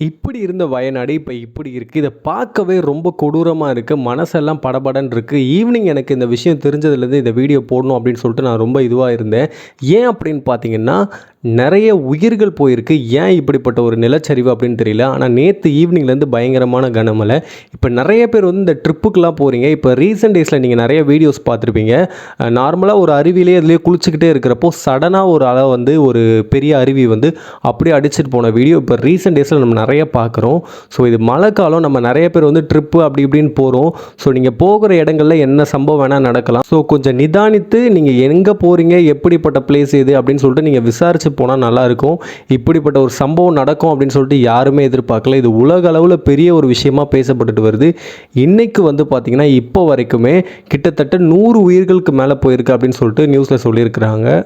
இப்படி இருந்த வயநாடு இப்போ இப்படி இருக்குது. இதை பார்க்கவே ரொம்ப கொடூரமாக இருக்குது. மனசெல்லாம் படபடன்னு இருக்குது. ஈவினிங் எனக்கு இந்த விஷயம் தெரிஞ்சதுலேருந்து இந்த வீடியோ போடணும் அப்படின்னு சொல்லிட்டு நான் ரொம்ப இதுவாக இருந்தேன். ஏன் அப்படின்னு பார்த்தீங்கன்னா, நிறைய உயிர்கள் போயிருக்கு. ஏன் இப்படிப்பட்ட ஒரு நிலச்சரிவு அப்படின்னு தெரியல. ஆனால் நேற்று ஈவினிங்லேருந்து பயங்கரமான கனமழை. இப்போ நிறைய பேர் வந்து இந்த ட்ரிப்புக்கெலாம் போகிறீங்க. இப்போ ரீசெண்ட் டேஸில் நீங்கள் நிறைய வீடியோஸ் பார்த்துருப்பீங்க. நார்மலாக ஒரு அருவியிலே அதுலேயே குளிச்சுக்கிட்டே இருக்கிறப்போ சடனாக ஒரு அலை வந்து ஒரு பெரிய அருவி வந்து அப்படியே அடிச்சுட்டு போன வீடியோ இப்போ ரீசெண்ட் டேஸில் நம்ம நிறைய பார்க்குறோம். ஸோ இது மழை காலம். நம்ம நிறைய பேர் வந்து ட்ரிப்பு அப்படி இப்படின்னு போகிறோம். ஸோ நீங்கள் போகிற இடங்களில் என்ன சம்பவம் வேணால் நடக்கலாம். ஸோ கொஞ்சம் நிதானித்து நீங்கள் எங்கே போகிறீங்க, எப்படிப்பட்ட பிளேஸ் இது அப்படின்னு சொல்லிட்டு நீங்கள் விசாரித்து போனால் நல்லாயிருக்கும். இப்படிப்பட்ட ஒரு சம்பவம் நடக்கும் அப்படின்னு சொல்லிட்டு யாருமே எதிர்பார்க்கல. இது உலக அளவில் பெரிய ஒரு விஷயமா பேசப்பட்டுட்டு வருது. இன்றைக்கு வந்து பார்த்திங்கன்னா இப்போ வரைக்குமே கிட்டத்தட்ட 100 உயிர்களுக்கு மேலே போயிருக்கு அப்படின்னு சொல்லிட்டு நியூஸில் சொல்லியிருக்கிறாங்க.